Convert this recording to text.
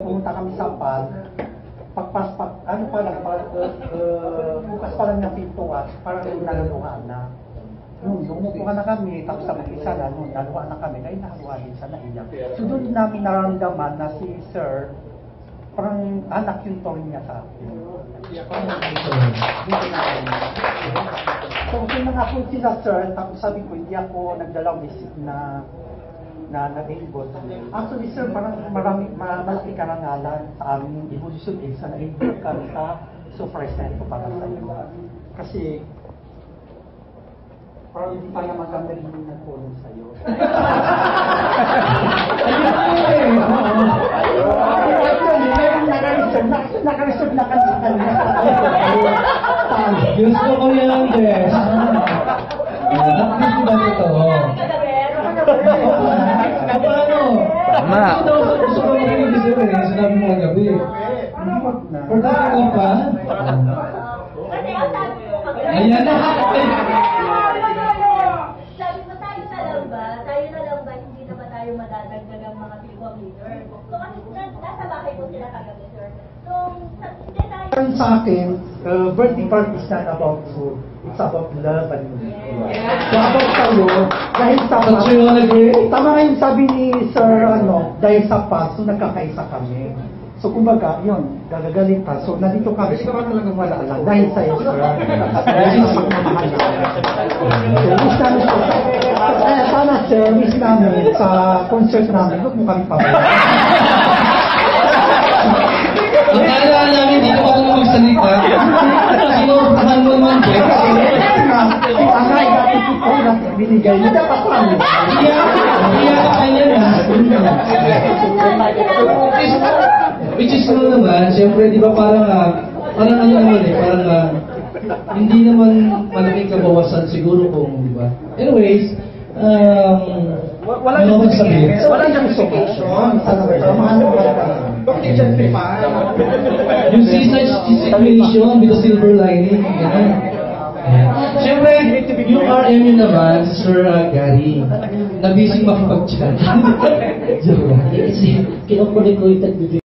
Pumunta kami sa PAL, ano pa lang, bukas pa lang ng pintuan, parang nalaluhaan na. Umupo na kami, tapos sa mag-isa na, naluhaan na kami, dahil naluhaan din siya, naiyak. So doon namin nararamdaman na si Sir, parang anak yung tawag niya sa akin. So kung ako sila Sir, tapos sabi ko, hindi ako nagdalaw isip na nag-involve. Actually Sir, parang malaki karangalan sa aming Evolution Aid sa nag-involve kami sa surprise ko para sa iyo. Kasi parang hindi pa naman kami nag-follow sa iyo. Nakareserve na kami sa kanya. Gusto ko yan, Des. Nakakit ba nito? Paano? Tama. Gusto ko makinig sila eh. Sinabi mo kagabi. Pagkakit ka pa? Ayan na. Sabi mo, tayo na lang ba, hindi na ba tayo madadagdag ang mga pilwang leader? So kasi nasa bahay ko sila kagabi, sir. So, hindi tayo... Sa akin, birthday party is not about food. It's about love and unity. So about sa'yo, dahil sa Don't you all agree? tama nga yung sabi ni Sir, dahil sa pag, so nagkakaisa kami. So kumbaga, yun, gagagaling pa. So nandito kami, hindi ka ba talagang malala dahil sa'yo, Sir. Dahil sa pagmamahal namin. So wish namin sana, Sir, wish namin sa concert namin, huwag mo kami pabayaan. Ang kailangan namin, dito ako na magsalita. Sinuurtahan mo naman, Jeff. Angay, binigay niya dapat kami. Iyak ka niya na. Which is naman, siyempre, di ba parang ano naman eh, parang hindi naman malaking kabawasan siguro kung, di ba? Anyways, Walang justification. Yung seaside situation with the silver lining. Siyempre, yung RM yun naman, Sir Gary, nabising makipag-chat. Joke lang. Kasi kinukulit ko yung